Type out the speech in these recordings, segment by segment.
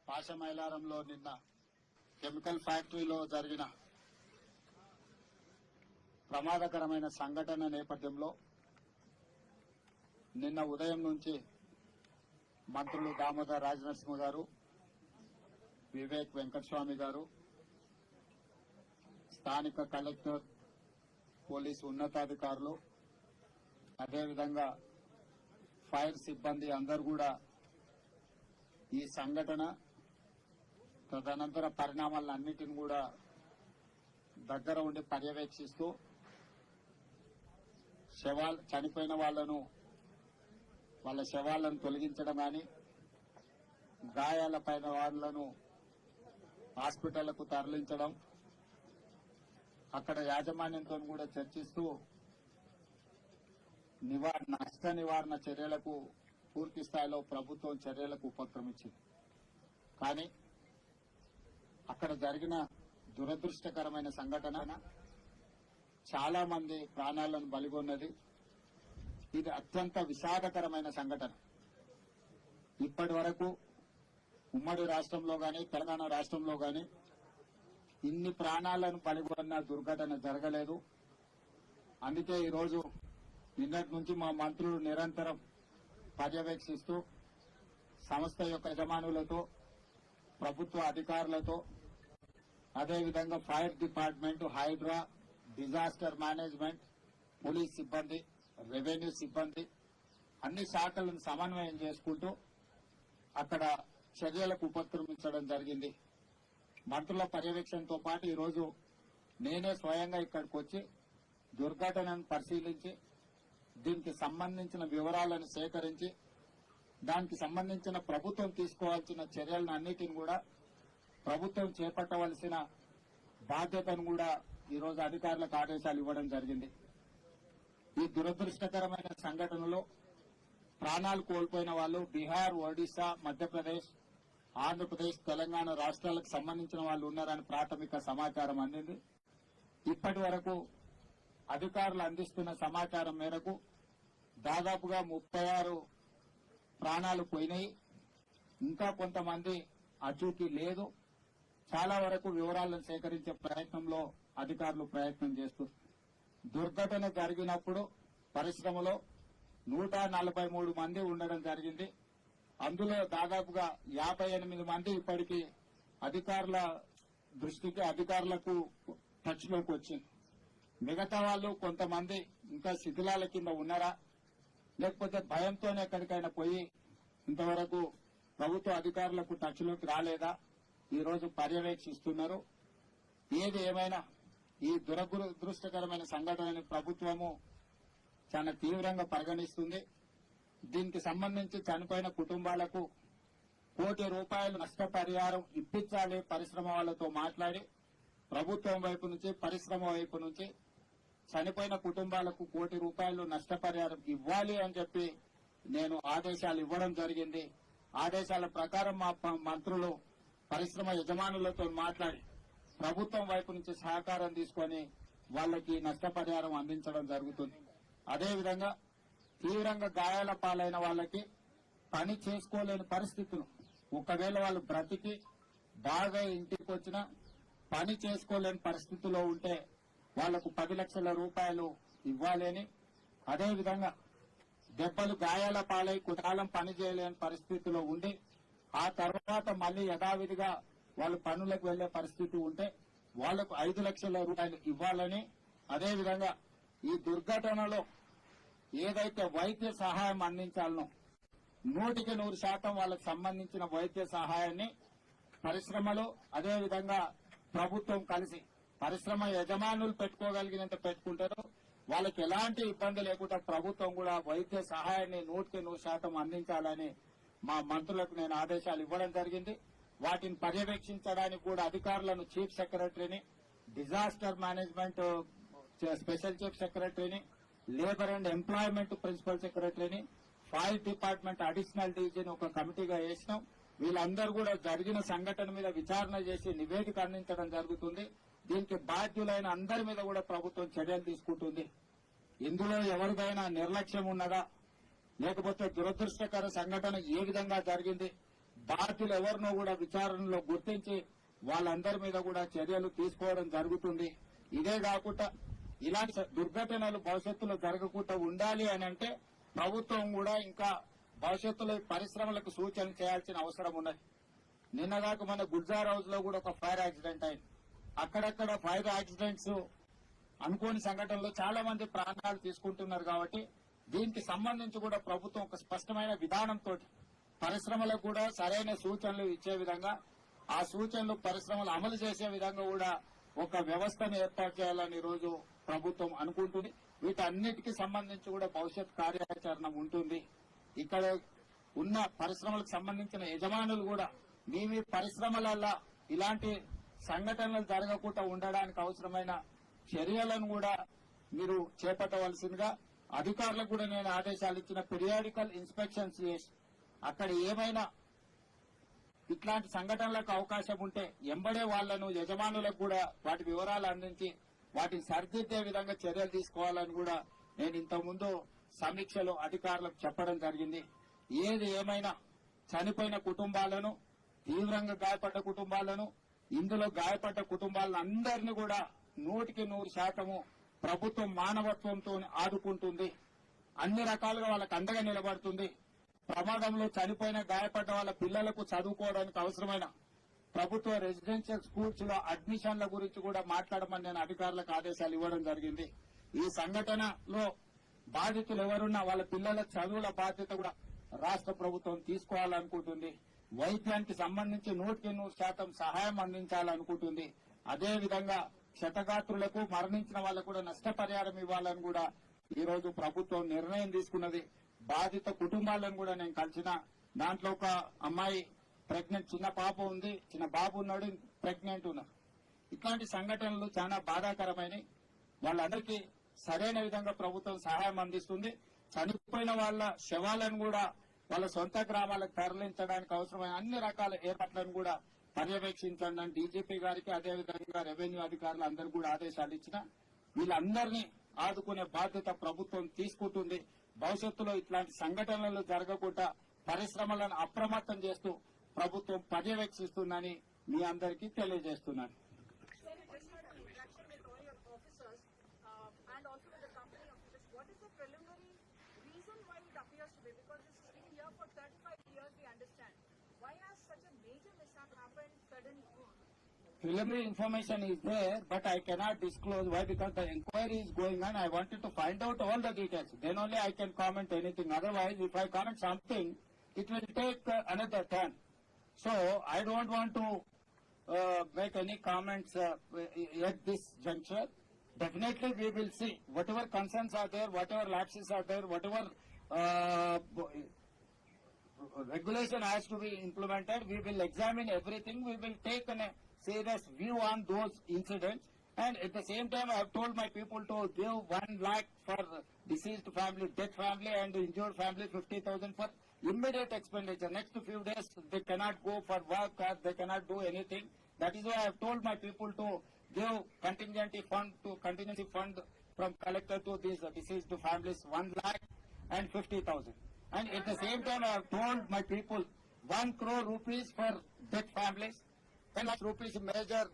పాశమైలారంలో నిన్న కెమికల్ ఫ్యాక్టరీలో జరిగిన ప్రమాదకరమైన సంఘటన నేపథ్యంలో నిన్న ఉదయం నుంచి మంత్రులు దామోదర్ రాజనరసింహ గారు, వివేక్ వెంకటస్వామి గారు, స్థానిక కలెక్టర్, పోలీసు ఉన్నతాధికారులు, అదేవిధంగా ఫైర్ సిబ్బంది అందరూ కూడా ఈ సంఘటన తదనంతర పరిణామాలన్నింటిని కూడా దగ్గర ఉండి పర్యవేక్షిస్తూ చనిపోయిన వాళ్ళ శవాలను తొలగించడం కానీ, గాయాలపైన వాళ్లను హాస్పిటళ్లకు తరలించడం, అక్కడ యాజమాన్యంతో కూడా చర్చిస్తూ నష్ట నివారణ చర్యలకు పూర్తి స్థాయిలో ప్రభుత్వం చర్యలకు ఉపక్రమించింది. కానీ అక్కడ జరిగిన దురదృష్టకరమైన సంఘటన చాలా మంది ప్రాణాలను బలిగొన్నది. ఇది అత్యంత విషాదకరమైన సంఘటన. ఇప్పటి వరకు ఉమ్మడి రాష్ట్రంలో గాని, తెలంగాణ రాష్ట్రంలో గాని ఇన్ని ప్రాణాలను బలిగొన్న దుర్ఘటన జరగలేదు. అందుకే ఈరోజు నిన్నటి నుంచి మా మంత్రులు నిరంతరం పర్యవేక్షిస్తూ సంస్థ యొక్క యజమానులతో, ప్రభుత్వ అధికారులతో, అదేవిధంగా fire department, Hydraa, disaster management, police సిబ్బంది, రెవెన్యూ సిబ్బంది అన్ని శాఖలను సమన్వయం చేసుకుంటూ అక్కడ చర్యలకు ఉపక్రమించడం జరిగింది. మంత్రుల పర్యవేక్షణతో పాటు ఈరోజు నేనే స్వయంగా ఇక్కడికి వచ్చి దుర్ఘటనను పరిశీలించి దీనికి సంబంధించిన వివరాలను సేకరించి దానికి సంబంధించిన ప్రభుత్వం తీసుకోవాల్సిన చర్యలను అన్నిటిని కూడా ప్రభుత్వం చేపట్టవలసిన బాధ్యతను కూడా ఈరోజు అధికారులకు ఆదేశాలు ఇవ్వడం జరిగింది. ఈ దురదృష్టకరమైన సంఘటనలో ప్రాణాలు కోల్పోయిన వాళ్ళు బీహార్, ఒడిశా, మధ్యప్రదేశ్, ఆంధ్రప్రదేశ్, తెలంగాణ రాష్ట్రాలకు సంబంధించిన వాళ్ళు ఉన్నారని ప్రాథమిక సమాచారం అందింది. ఇప్పటి వరకు అధికారులు అందిస్తున్న సమాచారం మేరకు దాదాపుగా 36 ప్రాణాలు పోయినాయి. ఇంకా కొంతమంది అచూకీ లేదు. చాలా వరకు వివరాలను సేకరించే ప్రయత్నంలో అధికారులు ప్రయత్నం చేస్తున్నారు. దుర్ఘటన జరిగినప్పుడు పరిశ్రమలో 143 మంది ఉండడం జరిగింది. అందులో దాదాపుగా 58 మంది ఇప్పటికీ అధికారుల దృష్టికి, అధికారులకు టచ్లోకి వచ్చింది. మిగతా వాళ్ళు కొంతమంది ఇంకా శిథిలాల కింద ఉన్నారా, లేకపోతే భయంతోనే ఎక్కడికైనా పోయి ఇంతవరకు ప్రభుత్వ అధికారులకు టచ్లోకి రాలేదా, ఈ రోజు పర్యవేక్షిస్తున్నారు. ఏది ఏమైనా ఈ దురదృష్టకరమైన సంఘటనని ప్రభుత్వము చాలా తీవ్రంగా పరిగణిస్తుంది. దీనికి సంబంధించి చనిపోయిన కుటుంబాలకు ₹1 కోటి నష్టపరిహారం ఇప్పించాలి. పరిశ్రమ వాళ్లతో మాట్లాడి ప్రభుత్వం వైపు నుంచి, పరిశ్రమ వైపు నుంచి చనిపోయిన కుటుంబాలకు ₹1 కోటి నష్టపరిహారం ఇవ్వాలి అని చెప్పి నేను ఆదేశాలు ఇవ్వడం జరిగింది. ఆదేశాల ప్రకారం మా మంత్రులు పరిశ్రమ యజమానులతో మాట్లాడి ప్రభుత్వం వైపు నుంచి సహకారం తీసుకుని వాళ్ళకి నష్టపరిహారం అందించడం జరుగుతుంది. అదేవిధంగా తీవ్రంగా గాయాల పాలైన వాళ్ళకి పని చేసుకోలేని పరిస్థితులు, ఒకవేళ వాళ్ళు బ్రతికి బాగా ఇంటికి వచ్చినా పని చేసుకోలేని పరిస్థితిలో ఉంటే వాళ్లకు ₹10 లక్షల ఇవ్వాలని, అదేవిధంగా దెబ్బలు గాయాల పాలై కొంతకాలం పని చేయలేని పరిస్థితిలో ఉండి ఆ తర్వాత మళ్లీ యథావిధిగా వాళ్ళు పనులకు వెళ్లే పరిస్థితి ఉంటే వాళ్లకు ₹5 లక్షల ఇవ్వాలని, అదేవిధంగా ఈ దుర్ఘటనలో ఏదైతే వైద్య సహాయం అందించాలనో 100% వాళ్ళకు సంబంధించిన వైద్య సహాయాన్ని పరిశ్రమలో, అదేవిధంగా ప్రభుత్వం కలిసి పరిశ్రమ యజమానులు పెట్టుకోగలిగినంత పెట్టుకుంటారు. వాళ్ళకి ఎలాంటి ఇబ్బంది లేకుండా ప్రభుత్వం కూడా వైద్య సహాయాన్ని 100% అందించాలని మా మంత్రులకు నేను ఆదేశాలు ఇవ్వడం జరిగింది. వాటిని పర్యవేక్షించడానికి కూడా అధికారులను చీఫ్ సెక్రటరీని, డిజాస్టర్ మేనేజ్మెంట్ స్పెషల్ చీఫ్ సెక్రటరీని, లేబర్ అండ్ ఎంప్లాయ్మెంట్ ప్రిన్సిపల్ సెక్రటరీని, ఫైర్ డిపార్ట్మెంట్ అడిషనల్ డీజీని ఒక కమిటీగా వేసినాం. వీళ్ళందరూ కూడా జరిగిన సంఘటన మీద విచారణ చేసి నివేదిక అందించడం జరుగుతుంది. దీనికి బాధ్యులైన అందరి మీద కూడా ప్రభుత్వం చర్యలు తీసుకుంటుంది. ఇందులో ఎవరిదైనా నిర్లక్ష్యం ఉన్నదా, లేకపోతే దురదృష్టకర సంఘటన ఏ విధంగా జరిగింది, బాధ్యులు ఎవరినో కూడా విచారణలో గుర్తించి వాళ్ళందరి మీద కూడా చర్యలు తీసుకోవడం జరుగుతుంది. ఇదే కాకుండా ఇలాంటి దుర్ఘటనలు భవిష్యత్తులో జరగకుండా ఉండాలి అని అంటే ప్రభుత్వం కూడా ఇంకా భవిష్యత్తులో పరిశ్రమలకు సూచనలు చేయాల్సిన అవసరం ఉన్నది. నిన్నగాక మన గుల్జార్ హౌస్ లో కూడా ఒక ఫైర్ యాక్సిడెంట్ అయింది. అక్కడక్కడ ఫైర్ యాక్సిడెంట్స్ అనుకోని సంఘటనలో చాలా మంది ప్రాణాలు తీసుకుంటున్నారు. కాబట్టి దీనికి సంబంధించి కూడా ప్రభుత్వం ఒక స్పష్టమైన విధానంతో పరిశ్రమలకు కూడా సరైన సూచనలు ఇచ్చే విధంగా, ఆ సూచనలు పరిశ్రమలు అమలు చేసే విధంగా కూడా ఒక వ్యవస్థను ఏర్పాటు చేయాలని రోజు ప్రభుత్వం అనుకుంటుంది. వీటన్నిటికీ సంబంధించి కూడా భవిష్యత్ కార్యాచరణ ఉంటుంది. ఇక్కడ ఉన్న పరిశ్రమలకు సంబంధించిన యజమానులు కూడా మీ పరిశ్రమలలో ఇలాంటి సంఘటనలు జరగకుండా ఉండడానికి అవసరమైన చర్యలను కూడా మీరు చేపట్టవలసిందిగా అధికారులకు కూడా నేను ఆదేశాలు ఇచ్చిన. పీరియాడికల్ ఇన్స్పెక్షన్స్ చేసి అక్కడ ఏమైనా ఇట్లాంటి సంఘటనలకు అవకాశం ఉంటే ఎంబడే వాళ్లను యజమానులకు కూడా వాటి వివరాలు అందించి వాటిని సరిదిద్దే విధంగా చర్యలు తీసుకోవాలని కూడా నేను ఇంతకుముందు సమీక్షలో అధికారులకు చెప్పడం జరిగింది. ఏది ఏమైనా చనిపోయిన కుటుంబాలను, తీవ్రంగా గాయపడ్డ కుటుంబాలను, ఇందులో గాయపడ్డ కుటుంబాలను అందరినీ కూడా 100% ప్రభుత్వం మానవత్వంతో ఆదుకుంటుంది. అన్ని రకాలుగా వాళ్ళకు అండగా నిలబడుతుంది. ప్రమాదంలో చనిపోయిన గాయపడ్డ వాళ్ళ పిల్లలకు చదువుకోవడానికి అవసరమైన ప్రభుత్వ రెసిడెన్షియల్ స్కూల్స్ లో అడ్మిషన్ల గురించి కూడా మాట్లాడమని నేను అధికారులకు ఆదేశాలు ఇవ్వడం జరిగింది. ఈ సంఘటనలో బాధితులు ఎవరున్నా వాళ్ళ పిల్లల చదువుల బాధ్యత కూడా రాష్ట్ర ప్రభుత్వం తీసుకోవాలనుకుంటుంది. వైద్యానికి సంబంధించి 100% సహాయం అందించాలనుకుంటుంది. అదేవిధంగా క్షతగాత్రులకు, మరణించిన వాళ్లకు కూడా నష్టపరిహారం ఇవ్వాలని కూడా ఈ రోజు ప్రభుత్వం నిర్ణయం తీసుకున్నది. బాధిత కుటుంబాలను కూడా నేను కలిసిన. దాంట్లో ఒక అమ్మాయి ప్రెగ్నెంట్, చిన్న పాప ఉంది, చిన్న బాబు ఉన్నాడు, ప్రెగ్నెంట్ ఉన్నారు. ఇట్లాంటి సంఘటనలు చాలా బాధాకరమైనవి. వాళ్ళందరికీ సరైన విధంగా ప్రభుత్వం సహాయం అందిస్తుంది. చనిపోయిన వాళ్ళ శవాలను కూడా వాళ్ళ సొంత గ్రామాలకు తరలించడానికి అవసరమైన అన్ని రకాల ఏర్పాట్లను కూడా పర్యవేక్షించండి అని డీజీపీ గారికి, అదేవిధంగా రెవెన్యూ అధికారులు అందరూ కూడా ఆదేశాలు ఇచ్చిన. వీళ్ళందరినీ ఆదుకునే బాధ్యత ప్రభుత్వం తీసుకుంటుంది. భవిష్యత్తులో ఇట్లాంటి సంఘటనలు జరగకుండా పరిశ్రమలను అప్రమత్తం చేస్తూ ప్రభుత్వం పర్యవేక్షిస్తుందని మీ అందరికీ తెలియజేస్తున్నాను. Preliminary information is there, but I cannot disclose. Why? Because the inquiry is going on. I wanted to find out all the details. Then only I can comment anything. Otherwise, if I comment something, it will take another time. So, I don't want to make any comments at this juncture. Definitely, we will see. Whatever concerns are there, whatever lapses are there, whatever regulation has to be implemented, we will examine everything. We will take a serious view on those incidents. And at the same time, I have told my people to give 1 lakh for deceased family, death family and injured family, 50,000 for immediate expenditure. Next few days, they cannot go for work or they cannot do anything. That is why I have told my people to give contingency fund from collector to these deceased families 1 lakh and 50,000. And at the same time, I have told my people 1 crore rupees for death families, 10 lakh rupees major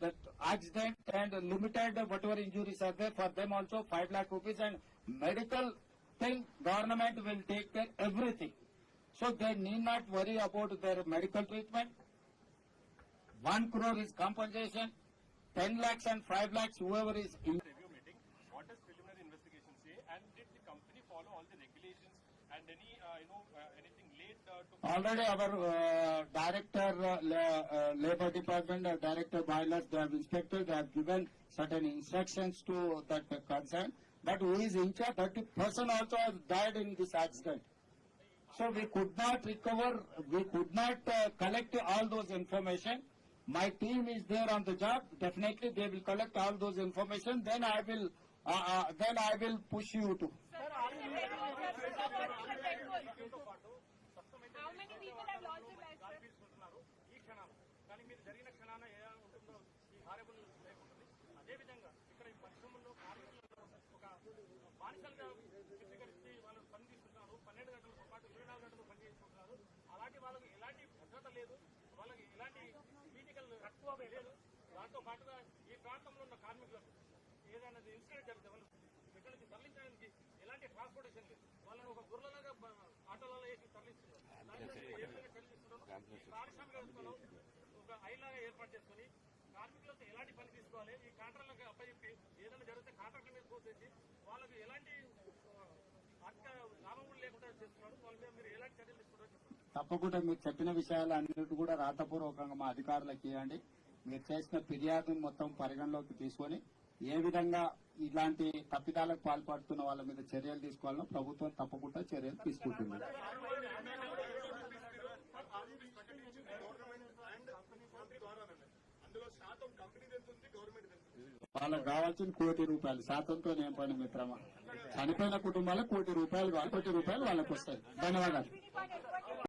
that accident and limited whatever injuries are there for them also 5 lakh rupees, and medical thing government will take care everything. So they need not worry about their medical treatment. 1 crore is compensation, 10 lakhs and 5 lakhs whoever is in. Review meeting. What does preliminary investigation say, and did the company follow all the regulations and any anything late to? Already our director labor department, director boilers, they have inspected, they have given certain instructions to that concern. But who is in charge? 30% also has died in this accident. So we could not recover, we could not collect all those information. My team is there on the job. Definitely they will collect all those information. Then I will push you to. How many people have lost their lives? ఈ క్షణాలు కానీ మీరు జరిగిన క్షణాన ఎలా ఉంటుందో ఈ horrible life ఉంటుంది. అదేవిధంగా ఇక్కడ ఈ పరిశ్రమల్లో కార్మికులు ఒక బానిసలుగా చిత్రీకరించి వాళ్ళు పని తీసుకుంటున్నారు. 12 గంటలతో పాటు 24 గంటలు పని చేసుకుంటున్నారు. అలాంటి వాళ్ళ ఇలాంటి క్రిటికల్ తక్కువ లేదు. దాంతో పాటుగా ఈ ప్రాంతంలో ఉన్న కార్మికులకు ఏదైనా ఇన్సిడెంట్ జరిగితే వాళ్ళు ఇక్కడ నుంచి తరలించడానికి ఎలాంటి ట్రాన్స్పోర్టేషన్ లేదు. వాళ్ళని ఒక గుర్రలాగా ఆటోలలో వేసి తరలిస్తున్నారు. దాని గురించి ఏ విధంగా చర్చిస్తున్నారు? ఈ పారిశ్రామిక వ్యవస్థలో ఒక ఐలాగా ఏర్పాటు చేసుకుని కార్మికులతో ఎలాంటి పని తీసుకోవాలి, ఈ కాంట్రాక్టులకు అప్పచెప్పి ఏదైనా జరిగితే కాంట్రాక్టుల మీద పోసేసి వాళ్ళకి ఎలాంటి ఆర్థిక లాభం కూడా లేకుండా చేస్తున్నారు. వాళ్ళ మీద మీరు ఎలాంటి చర్యలు తీసుకుంటారో చెప్పండి. తప్పకుండా మీరు చెప్పిన విషయాలు అన్నిటి కూడా రాతపూర్వకంగా మా అధికారులకు ఇవ్వండి. మీరు చేసిన ఫిర్యాదును మొత్తం పరిగణలోకి తీసుకొని ఏ విధంగా ఇలాంటి తప్పిదాలకు పాల్పడుతున్న వాళ్ళ మీద చర్యలు తీసుకోవాలో ప్రభుత్వం తప్పకుండా చర్యలు తీసుకుంటుంది. వాళ్ళకు కావాల్సిన ₹1,00,00,000 శాతంతో ఏం పని మిత్రమా? చనిపోయిన కుటుంబాలకు ₹1,00,00,000 కావాలి. ₹1,00,00,000 వాళ్ళకు వస్తాయి. ధన్యవాదాలు.